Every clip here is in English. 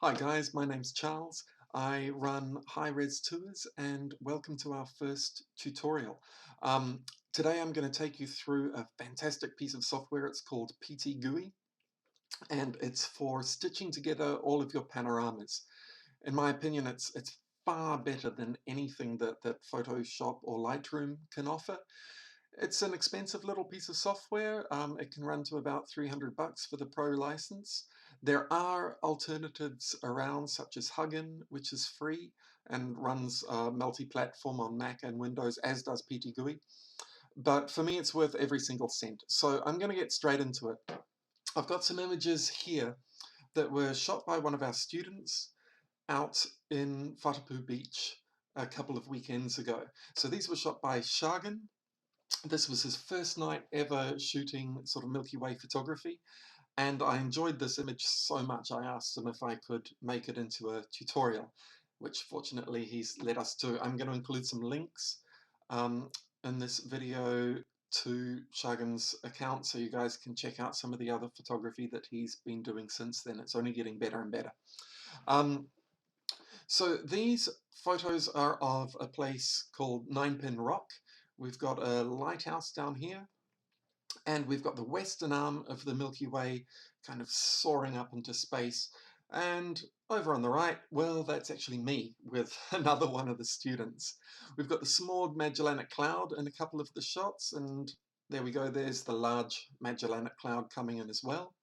Hi guys, my name's Charles. I run high-res tours and welcome to our first tutorial. Today I'm going to take you through a fantastic piece of software. It's called ptGUI and it's for stitching together all of your panoramas. In my opinion, it's far better than anything that Photoshop or Lightroom can offer. It's an expensive little piece of software. It can run to about $300 for the Pro license. There are alternatives around, such as Shagen, which is free and runs multi-platform on Mac and Windows, as does ptGUI. But for me, it's worth every single cent. So I'm going to get straight into it. I've got some images here that were shot by one of our students out in Whatipu Beach a couple of weekends ago. So these were shot by Shagen. This was his first night ever shooting sort of Milky Way photography, and I enjoyed this image so much I asked him if I could make it into a tutorial, which fortunately he's let us do. I'm going to include some links um, in this video to Shagen's account so you guys can check out some of the other photography that he's been doing since then. It's only getting better and better. Um, so these photos are of a place called Ninepin Rock. We've got a lighthouse down here, and we've got the western arm of the Milky Way kind of soaring up into space. And over on the right, well, that's actually me with another one of the students. We've got the small Magellanic Cloud in a couple of the shots, and there we go, there's the large Magellanic Cloud coming in as well.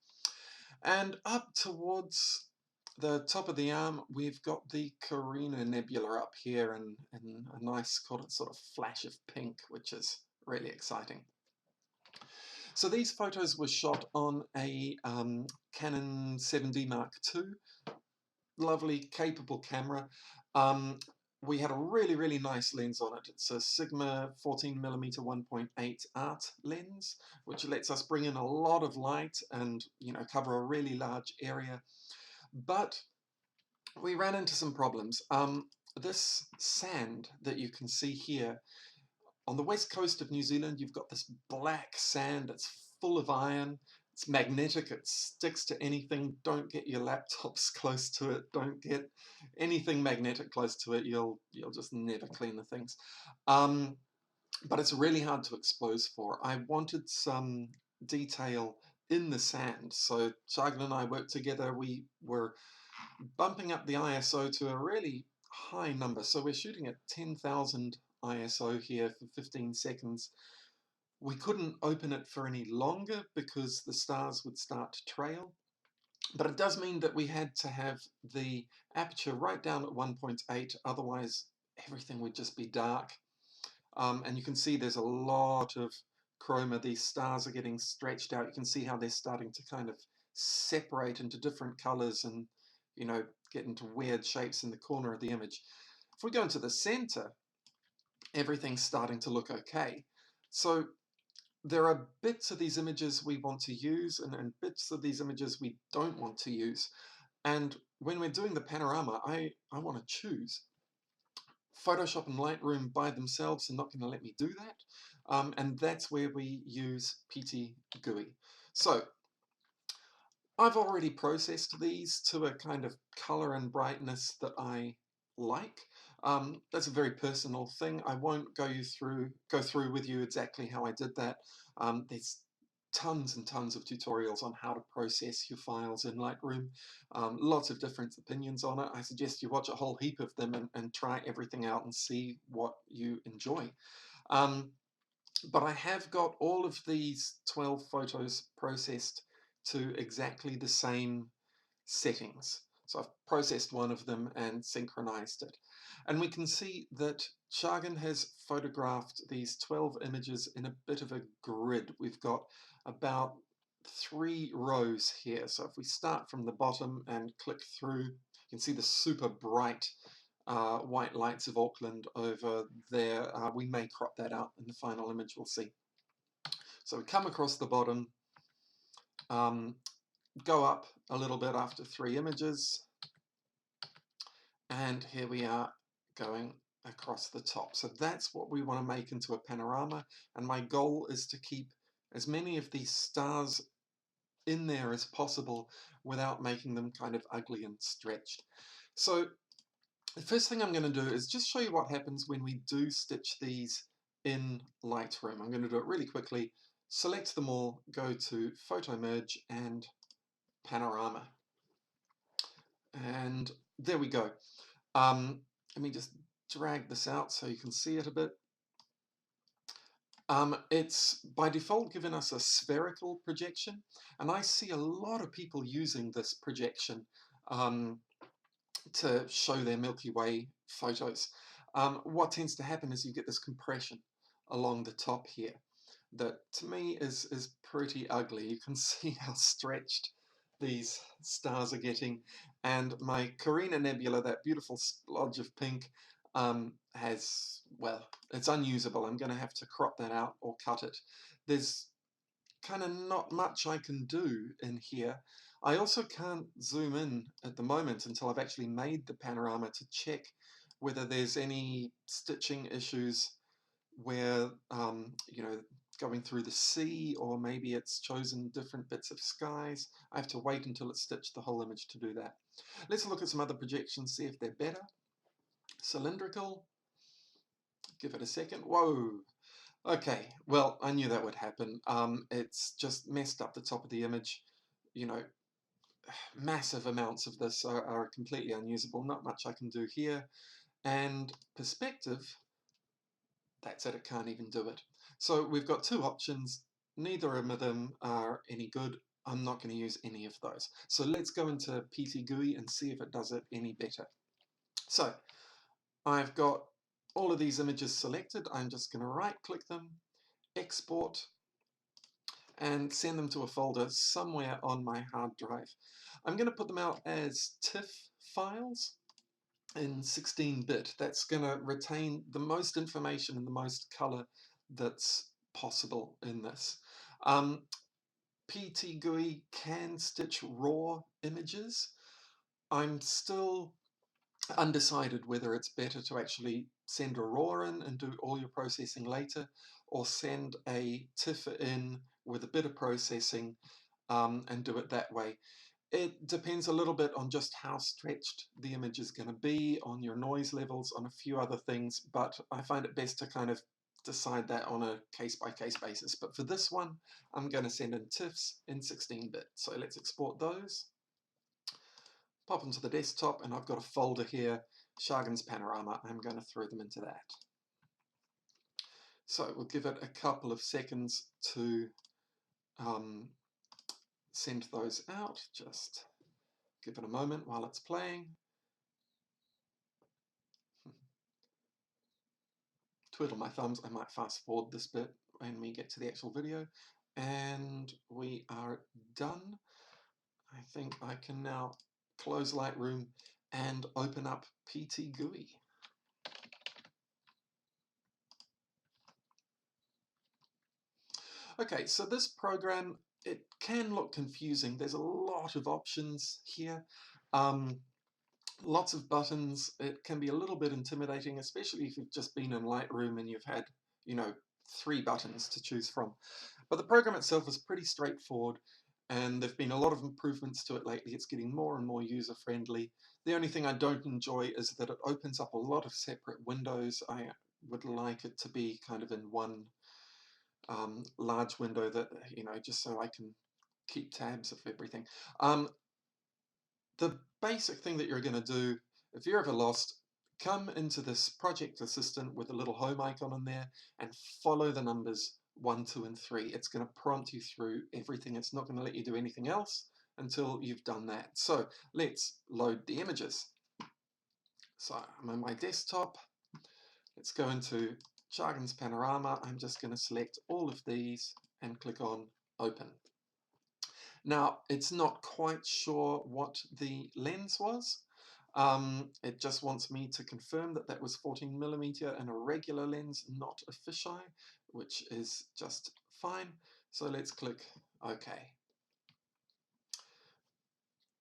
And up towards the top of the arm, we've got the Carina Nebula up here in a nice sort of flash of pink, which is really exciting. So these photos were shot on a Canon 7D Mark II, lovely, capable camera. We had a really nice lens on it. It's a Sigma 14mm 1.8 art lens, which lets us bring in a lot of light and cover a really large area. But we ran into some problems. This sand that you can see here, on the west coast of New Zealand, you've got this black sand. It's full of iron. It's magnetic. It sticks to anything. Don't get your laptops close to it. Don't get anything magnetic close to it. You'll just never clean the things. But it's really hard to expose for. I wanted some detail in the sand. So Shagen and I worked together. We were bumping up the ISO to a really high number. So we're shooting at 10,000 ISO here for 15 seconds. We couldn't open it for any longer because the stars would start to trail. But it does mean that we had to have the aperture right down at 1.8, otherwise everything would just be dark. And you can see there's a lot of chroma. These stars are getting stretched out. You can see how they're starting to kind of separate into different colors and get into weird shapes in the corner of the image. If we go into the center, everything's starting to look okay. So there are bits of these images we want to use and bits of these images we don't want to use. And when we're doing the panorama, I want to choose. Photoshop and Lightroom by themselves are not going to let me do that. And that's where we use ptGUI. So I've already processed these to a kind of color and brightness that I like. That's a very personal thing. I won't go through with you exactly how I did that. There's tons and tons of tutorials on how to process your files in Lightroom. Lots of different opinions on it. I suggest you watch a whole heap of them and try everything out and see what you enjoy. But I have got all of these 12 photos processed to exactly the same settings. So I've processed one of them and synchronized it. And we can see that Shagen has photographed these 12 images in a bit of a grid. We've got about 3 rows here. So if we start from the bottom and click through, you can see the super bright white lights of Auckland over there. We may crop that out in the final image, we'll see. So we come across the bottom, go up a little bit after 3 images, and here we are going across the top. So that's what we want to make into a panorama, and my goal is to keep as many of these stars in there as possible without making them kind of ugly and stretched. So the first thing I'm going to do is just show you what happens when we do stitch these in Lightroom. I'm going to do it really quickly. Select them all, go to Photo Merge and Panorama. And there we go. Let me just drag this out so you can see it a bit. It's by default given us a spherical projection, and I see a lot of people using this projection to show their Milky Way photos. What tends to happen is you get this compression along the top here that to me is pretty ugly. You can see how stretched these stars are getting, and my Carina Nebula, that beautiful splodge of pink, has, well, it's unusable. I'm going to have to crop that out or cut it. There's kind of not much I can do in here. I also can't zoom in at the moment until I've actually made the panorama to check whether there's any stitching issues where, you know, going through the sea, or maybe it's chosen different bits of skies. I have to wait until it's stitched the whole image to do that. Let's look at some other projections, see if they're better. Cylindrical, give it a second. Whoa, okay, well, I knew that would happen. It's just messed up the top of the image. You know, massive amounts of this are completely unusable. Not much I can do here. And perspective, that's it, it can't even do it. So we've got two options. Neither of them are any good. I'm not going to use any of those. So let's go into ptGUI and see if it does it any better. So I've got all of these images selected. I'm just going to right click them, export, and send them to a folder somewhere on my hard drive. I'm going to put them out as TIFF files in 16-bit. That's going to retain the most information and the most color that's possible in this. ptGUI can stitch raw images. I'm still undecided whether it's better to actually send a raw in and do all your processing later, or send a TIFF in with a bit of processing and do it that way. It depends a little bit on just how stretched the image is going to be, on your noise levels, on a few other things, but I find it best to kind of decide that on a case-by-case basis. But for this one, I'm going to send in TIFFs in 16-bit. So let's export those, pop them to the desktop, and I've got a folder here, Shagen's Panorama. I'm going to throw them into that. So we'll give it a couple of seconds to send those out. Just give it a moment while it's playing. Twiddle my thumbs. I might fast forward this bit when we get to the actual video. And we are done. I think I can now close Lightroom and open up ptGUI. Okay, so this program, it can look confusing. There's a lot of options here. Lots of buttons. It can be a little bit intimidating, especially if you've just been in Lightroom and you've had, you know, 3 buttons to choose from. But the program itself is pretty straightforward, and there've been a lot of improvements to it lately. It's getting more and more user-friendly. The only thing I don't enjoy is that it opens up a lot of separate windows. I would like it to be kind of in one large window that, you know, just so I can keep tabs of everything. The basic thing that you're going to do, if you're ever lost, come into this project assistant with a little home icon in there and follow the numbers 1, 2, and 3. It's going to prompt you through everything. It's not going to let you do anything else until you've done that. So let's load the images. So I'm on my desktop. Let's go into Shagen's Panorama. I'm just going to select all of these and click on Open. Now, it's not quite sure what the lens was. It just wants me to confirm that that was 14mm and a regular lens, not a fisheye, which is just fine. So let's click OK.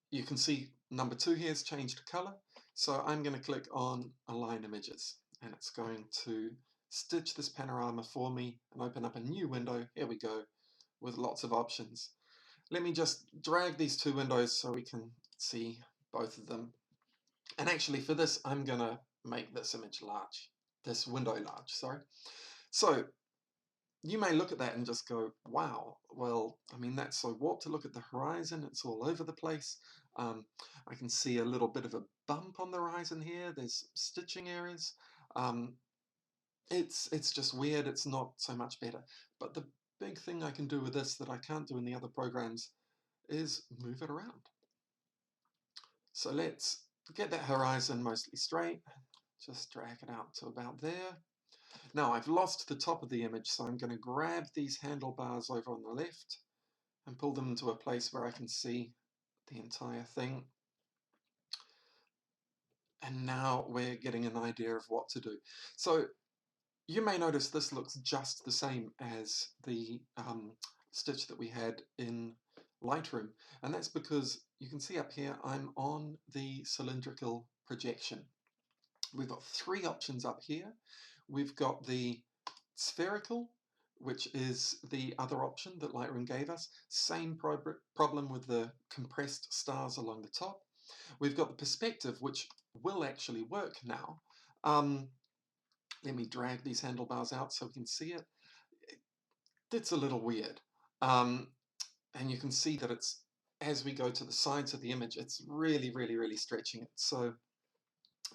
You can see number 2 here has changed color. So I'm going to click on Align Images, and it's going to stitch this panorama for me and open up a new window. Here we go, with lots of options. let me just drag these two windows so we can see both of them. And actually for this, I'm gonna make this image large, this window large, sorry. So you may look at that and just go, wow, well, I mean, that's so warped. To look at the horizon, it's all over the place. I can see a little bit of a bump on the horizon here. There's stitching areas. It's just weird. It's not so much better. But the big thing I can do with this that I can't do in the other programs is move it around. So let's get that horizon mostly straight. Just drag it out to about there. Now I've lost the top of the image, so I'm going to grab these handlebars over on the left and pull them into a place where I can see the entire thing. And now we're getting an idea of what to do. So you may notice this looks just the same as the stitch that we had in Lightroom. And that's because you can see up here, I'm on the cylindrical projection. We've got three options up here. We've got the spherical, which is the other option that Lightroom gave us. Same problem with the compressed stars along the top. We've got the perspective, which will actually work now. Let me drag these handlebars out so we can see it. It's a little weird. And you can see that it's, as we go to the sides of the image, it's really, really, really stretching it. So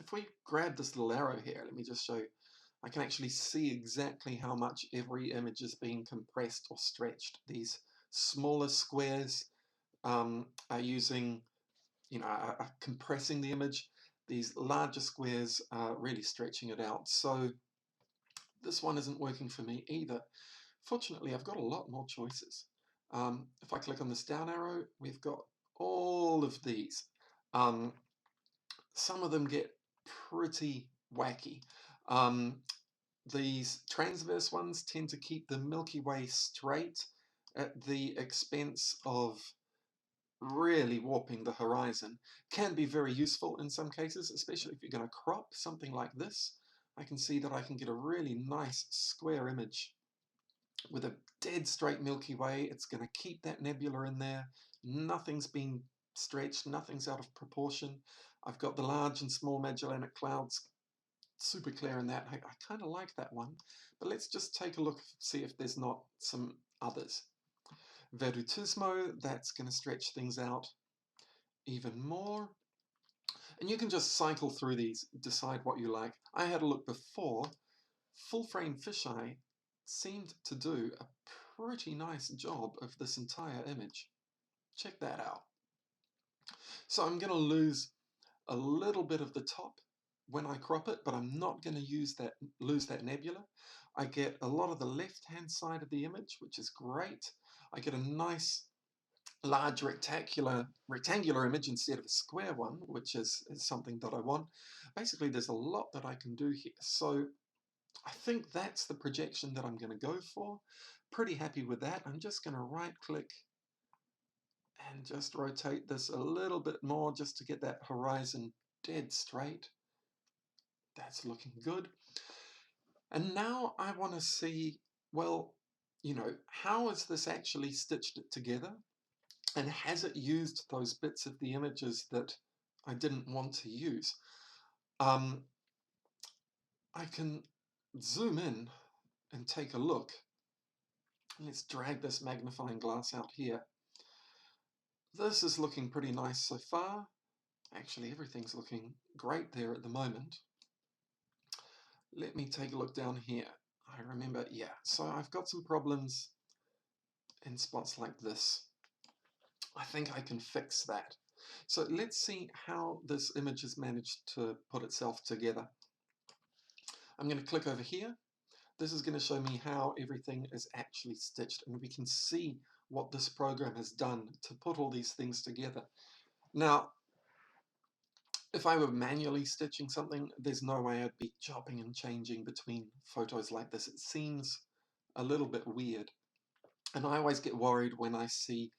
if we grab this little arrow here, let me just show you. I can actually see exactly how much every image is being compressed or stretched. These smaller squares are using, are compressing the image. These larger squares are really stretching it out. So this one isn't working for me either. Fortunately, I've got a lot more choices. If I click on this down arrow, we've got all of these. Some of them get pretty wacky. These transverse ones tend to keep the Milky Way straight at the expense of really warping the horizon. Can be very useful in some cases, especially if you're going to crop something like this. I can see that I can get a really nice square image with a dead straight Milky Way. It's going to keep that nebula in there. Nothing's been stretched, nothing's out of proportion. I've got the large and small Magellanic Clouds super clear in that. I kind of like that one, but let's just take a look, see if there's not some others. Whatipu, that's going to stretch things out even more. And you can just cycle through these, decide what you like. I had a look before. Full frame fisheye seemed to do a pretty nice job of this entire image. Check that out. So I'm going to lose a little bit of the top when I crop it, but I'm not going to lose that nebula. I get a lot of the left-hand side of the image, which is great. I get a nice large rectangular image instead of a square one, which is something that I want. Basically, there's a lot that I can do here. So I think that's the projection that I'm going to go for. Pretty happy with that. I'm just going to right-click and just rotate this a little bit more just to get that horizon dead straight. That's looking good. And now I want to see, well, how is this actually stitched it together? And has it used those bits of the images that I didn't want to use? I can zoom in and take a look. Let's drag this magnifying glass out here. This is looking pretty nice so far. Actually, everything's looking great there at the moment. Let me take a look down here. I remember, yeah, so I've got some problems in spots like this. I think I can fix that. So let's see how this image has managed to put itself together. I'm going to click over here. This is going to show me how everything is actually stitched, and we can see what this program has done to put all these things together. Now, if I were manually stitching something, there's no way I'd be chopping and changing between photos like this. It seems a little bit weird. And I always get worried when I see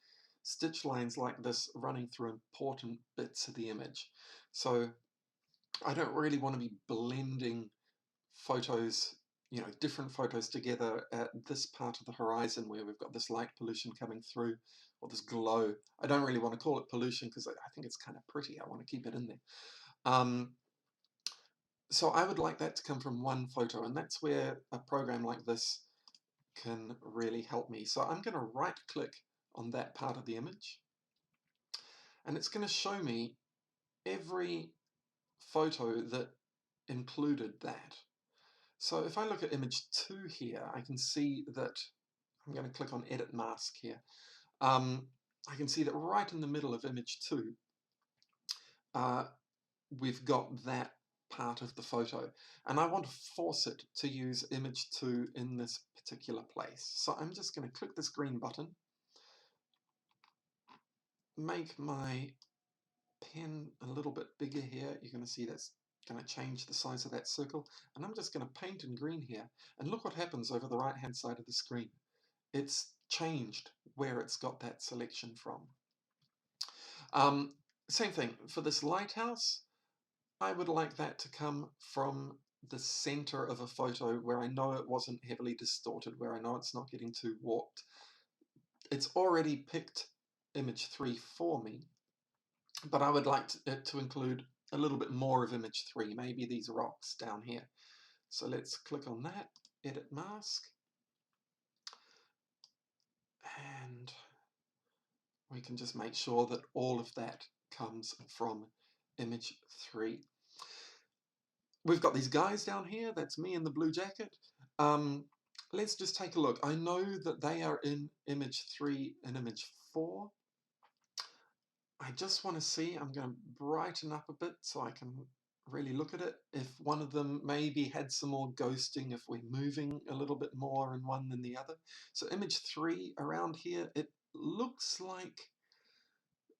stitch lines like this running through important bits of the image. So I don't really want to be blending photos, different photos together at this part of the horizon where we've got this light pollution coming through or this glow. I don't really want to call it pollution because I think it's kind of pretty. I want to keep it in there. So I would like that to come from one photo, and that's where a program like this can really help me. So I'm going to right click on that part of the image, and it's going to show me every photo that included that. So if I look at image 2 here, I can see that I'm going to click on edit mask here. I can see that right in the middle of image 2 we've got that part of the photo, and I want to force it to use image 2 in this particular place. So I'm just going to click this green button, make my pen a little bit bigger here. You're going to see that's going to change the size of that circle, and I'm just going to paint in green here, and look what happens over the right hand side of the screen. It's changed where it's got that selection from. Same thing for this lighthouse. I would like that to come from the center of a photo where I know it wasn't heavily distorted, where I know it's not getting too warped. It's already picked image 3 for me, but I would like it to include a little bit more of image 3, maybe these rocks down here. So let's click on that, edit mask, and we can just make sure that all of that comes from image 3. We've got these guys down here, that's me in the blue jacket. Let's just take a look. I know that they are in image 3 and image 4. I just want to see, I'm going to brighten up a bit so I can really look at it. If one of them maybe had some more ghosting, if we're moving a little bit more in one than the other. So image 3 around here, it looks like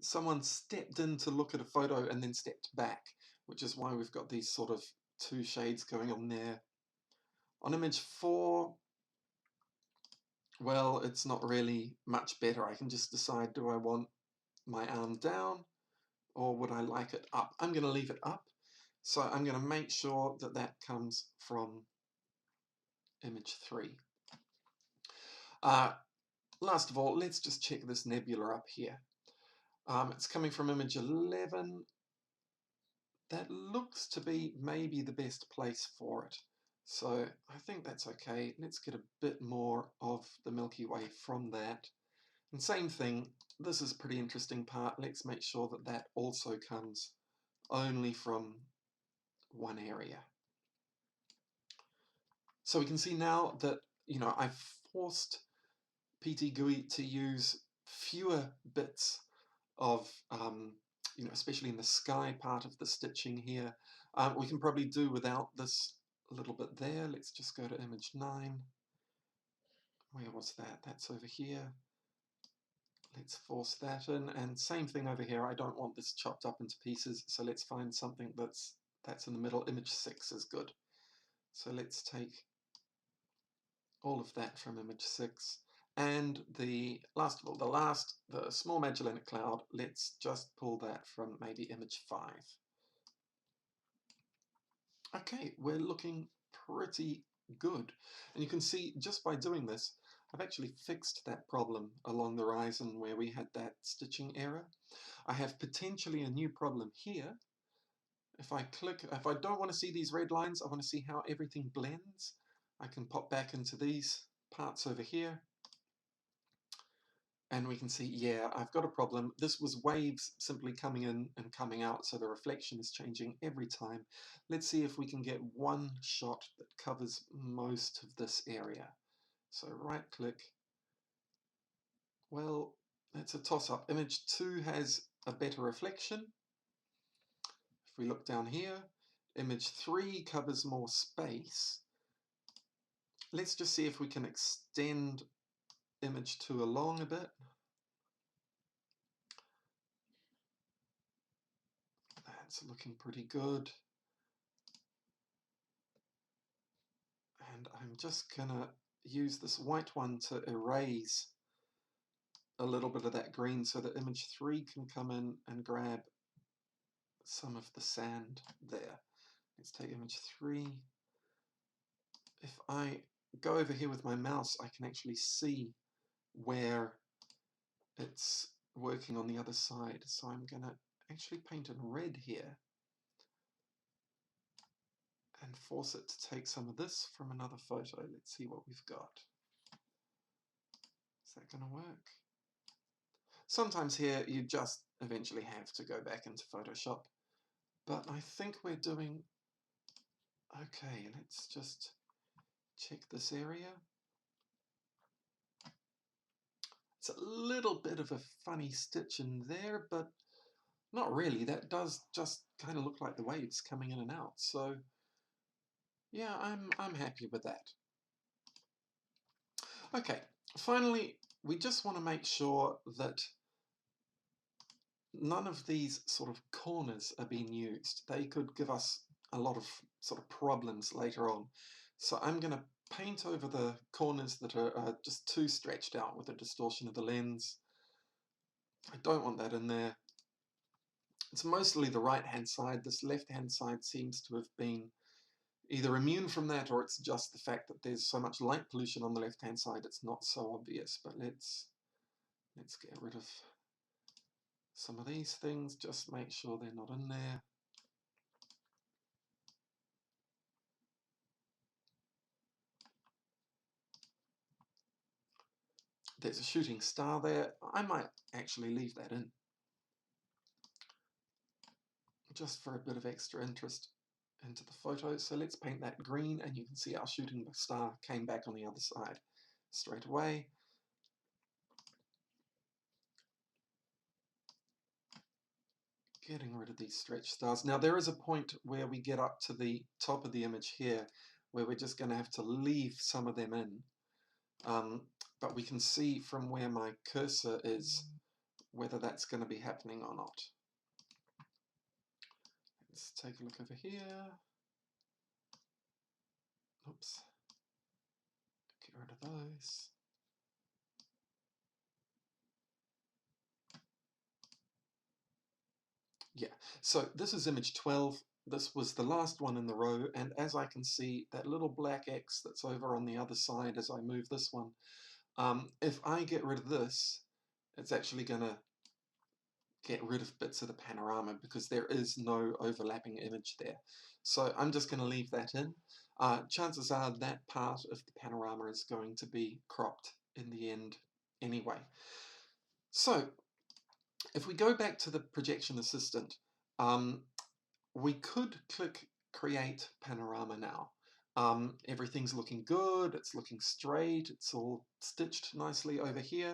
someone stepped in to look at a photo and then stepped back, which is why we've got these sort of two shades going on there. On image 4, well, it's not really much better. I can just decide, do I want my arm down or would I like it up? I'm going to leave it up. So I'm going to make sure that that comes from image 3. Last of all, let's just check this nebula up here. It's coming from image 11. That looks to be maybe the best place for it. So I think that's okay. Let's get a bit more of the Milky Way from that. And same thing, this is a pretty interesting part. Let's make sure that that also comes only from one area. So we can see now that, I've forced ptGUI to use fewer bits of, especially in the sky part of the stitching here. We can probably do without this little bit there. Let's just go to image 9. Where was that? That's over here. Let's force that in, and same thing over here. I don't want this chopped up into pieces, so let's find something that's in the middle. Image 6 is good. So let's take all of that from image 6. And the last of all, the small Magellanic Cloud, let's just pull that from maybe image 5. Okay, we're looking pretty good. And you can see just by doing this, I've actually fixed that problem along the horizon where we had that stitching error. I have potentially a new problem here. If I don't want to see these red lines, I want to see how everything blends. I can pop back into these parts over here. And we can see, yeah, I've got a problem. This was waves simply coming in and coming out, so the reflection is changing every time. Let's see if we can get one shot that covers most of this area. So right click. Well, it's a toss-up. Image 2 has a better reflection. If we look down here, image 3 covers more space. Let's just see if we can extend image 2 along a bit. That's looking pretty good. And I'm just gonna use this white one to erase a little bit of that green so that image 3 can come in and grab some of the sand there. Let's take image 3. If I go over here with my mouse, I can actually see where it's working on the other side. So I'm going to actually paint in red here and force it to take some of this from another photo. Let's see what we've got. Is that going to work? Sometimes here you just eventually have to go back into Photoshop, but I think we're doing okay. Let's just check this area. It's a little bit of a funny stitch in there, but not really. That does just kind of look like the waves coming in and out. So yeah, I'm happy with that. Okay, finally, we just want to make sure that none of these sort of corners are being used. They could give us a lot of sort of problems later on. So I'm going to paint over the corners that are just too stretched out with the distortion of the lens. I don't want that in there. It's mostly the right-hand side. This left-hand side seems to have been either immune from that, or it's just the fact that there's so much light pollution on the left-hand side it's not so obvious. But let's get rid of some of these things, just make sure they're not in there. There's a shooting star there. I might actually leave that in, just for a bit of extra interest into the photo. So let's paint that green, and you can see our shooting star came back on the other side straight away. Getting rid of these stretch stars. Now there is a point where we get up to the top of the image here where we're just going to have to leave some of them in. But we can see from where my cursor is whether that's going to be happening or not. Let's take a look over here. Oops. Get rid of those. Yeah, so this is image 12. This was the last one in the row, and as I can see, that little black X that's over on the other side as I move this one, if I get rid of this, it's actually going to get rid of bits of the panorama because there is no overlapping image there. So I'm just going to leave that in. Chances are that part of the panorama is going to be cropped in the end anyway. So if we go back to the projection assistant, we could click create panorama now. Everything's looking good, it's looking straight, it's all stitched nicely over here,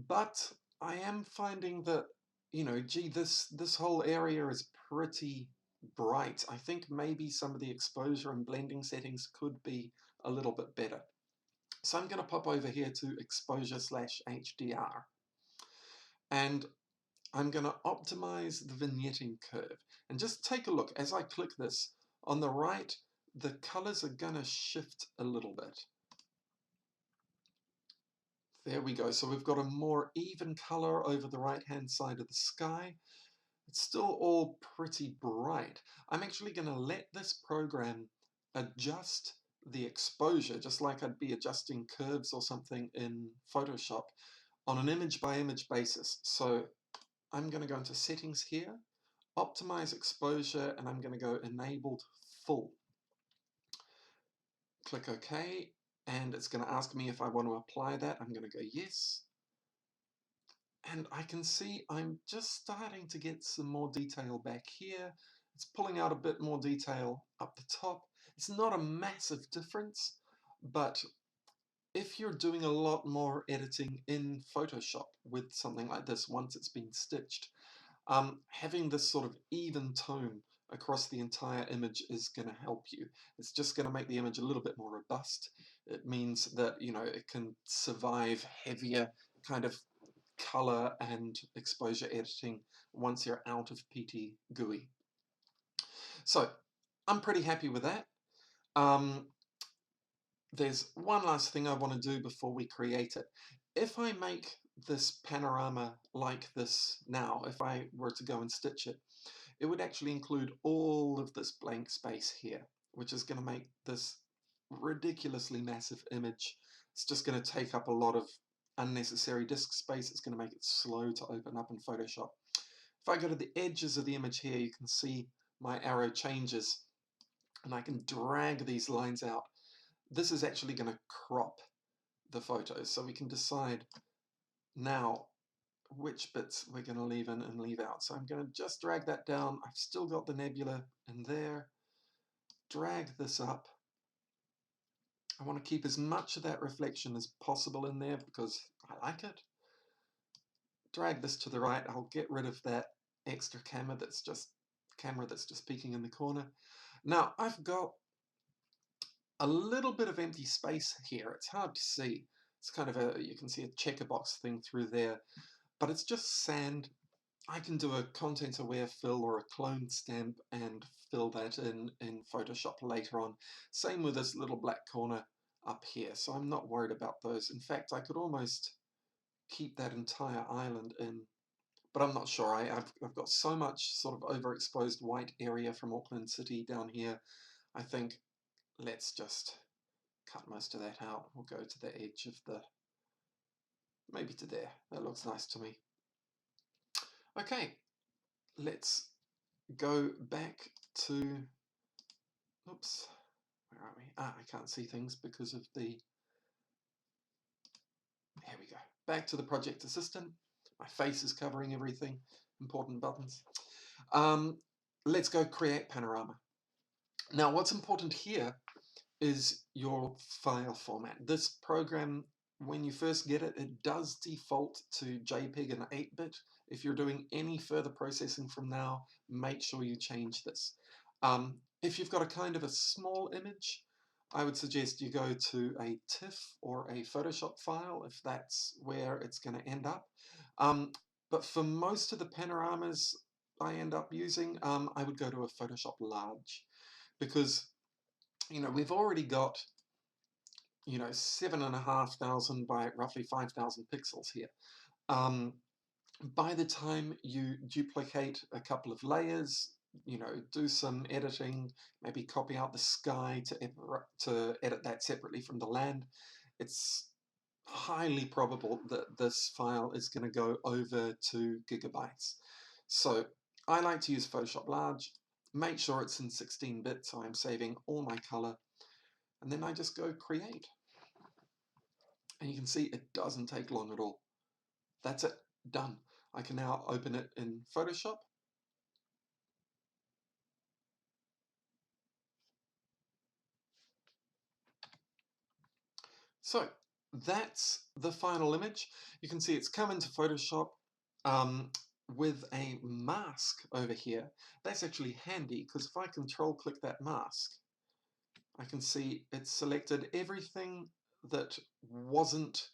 but I am finding that, you know, gee, this whole area is pretty bright. I think maybe some of the exposure and blending settings could be a little bit better. So I'm going to pop over here to exposure/HDR, and I'm going to optimize the vignetting curve. And just take a look, as I click this, on the right, the colors are going to shift a little bit. There we go. So we've got a more even color over the right-hand side of the sky. It's still all pretty bright. I'm actually going to let this program adjust the exposure, just like I'd be adjusting curves or something in Photoshop, on an image by image basis. So I'm going to go into settings here, optimize exposure, and I'm going to go enabled full. Click OK, and it's going to ask me if I want to apply that. I'm going to go yes. And I can see I'm just starting to get some more detail back here. It's pulling out a bit more detail up the top. It's not a massive difference, but if you're doing a lot more editing in Photoshop with something like this, once it's been stitched, having this sort of even tone across the entire image is going to help you. It's just going to make the image a little bit more robust. It means that, you know, it can survive heavier kind of color and exposure editing once you're out of ptGUI. So I'm pretty happy with that. There's one last thing I want to do before we create it. If I make this panorama like this now, if I were to go and stitch it, it would actually include all of this blank space here, which is going to make this ridiculously massive image. It's just going to take up a lot of unnecessary disk space, it's going to make it slow to open up in Photoshop. If I go to the edges of the image here, you can see my arrow changes, and I can drag these lines out. This is actually going to crop the photos, so we can decide now which bits we're going to leave in and leave out. So I'm going to just drag that down. I've still got the nebula in there. Drag this up. I want to keep as much of that reflection as possible in there because I like it. Drag this to the right. I'll get rid of that extra camera that's just peeking in the corner. Now I've got a little bit of empty space here. It's hard to see. It's kind of you can see a checkerbox thing through there, but it's just sand. I can do a content-aware fill or a clone stamp and fill that in Photoshop later on. Same with this little black corner up here, so I'm not worried about those. In fact, I could almost keep that entire island in, but I'm not sure. I've got so much sort of overexposed white area from Auckland City down here. I think let's just cut most of that out. We'll go to the edge of the, maybe to there. That looks nice to me. Okay, let's go back to, oops, where are we? I can't see things because of the, here we go. Back to the project assistant. My face is covering everything, important buttons. Let's go create panorama. Now what's important here is your file format. This program, when you first get it, it does default to JPEG and 8-bit. If you're doing any further processing from now, make sure you change this. If you've got a kind of a small image, I would suggest you go to a TIFF or a Photoshop file if that's where it's going to end up. But for most of the panoramas I end up using, I would go to a Photoshop Large, because we've already got 7,500 by roughly 5,000 pixels here. By the time you duplicate a couple of layers, do some editing, maybe copy out the sky to edit that separately from the land, it's highly probable that this file is going to go over 2 gigabytes. So I like to use Photoshop Large. Make sure it's in 16-bit, so I'm saving all my color, and then I just go create. And you can see it doesn't take long at all. That's it, done. I can now open it in Photoshop. So that's the final image. You can see it's come into Photoshop with a mask over here. That's actually handy because if I control click that mask, I can see it's selected everything that wasn't,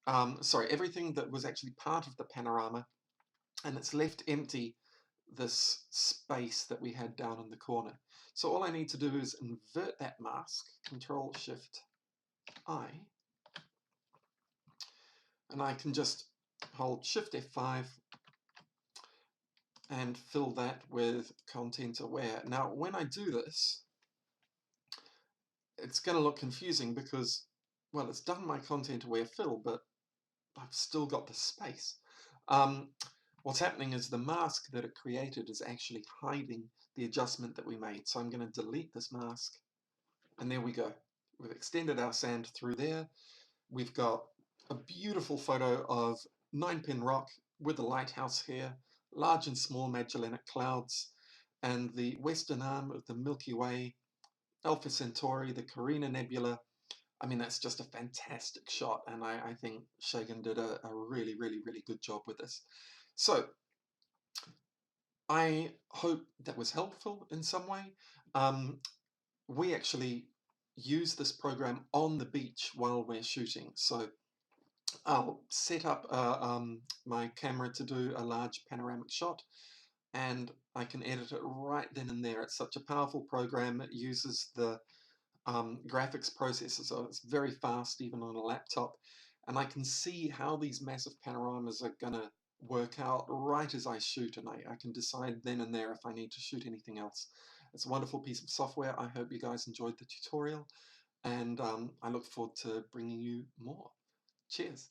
everything that was actually part of the panorama, and it's left empty this space that we had down in the corner. So all I need to do is invert that mask, Control Shift I, and I can just hold Shift F5 and fill that with content aware. Now when I do this, it's going to look confusing because, well, it's done my content aware fill, but I've still got the space. What's happening is the mask that it created is actually hiding the adjustment that we made. So I'm going to delete this mask, and there we go. We've extended our sand through there. We've got a beautiful photo of 9-pin rock with the lighthouse here, large and small Magellanic clouds, and the western arm of the Milky Way, Alpha Centauri, the Carina Nebula. I mean, that's just a fantastic shot, and I think Shagen did a really, really, really good job with this. So I hope that was helpful in some way. We actually use this program on the beach while we're shooting. So I'll set up my camera to do a large panoramic shot, and I can edit it right then and there. It's such a powerful program. It uses the graphics processor, so it's very fast even on a laptop, and I can see how these massive panoramas are gonna work out right as I shoot, and I can decide then and there if I need to shoot anything else. It's a wonderful piece of software. I hope you guys enjoyed the tutorial, and I look forward to bringing you more. Cheers.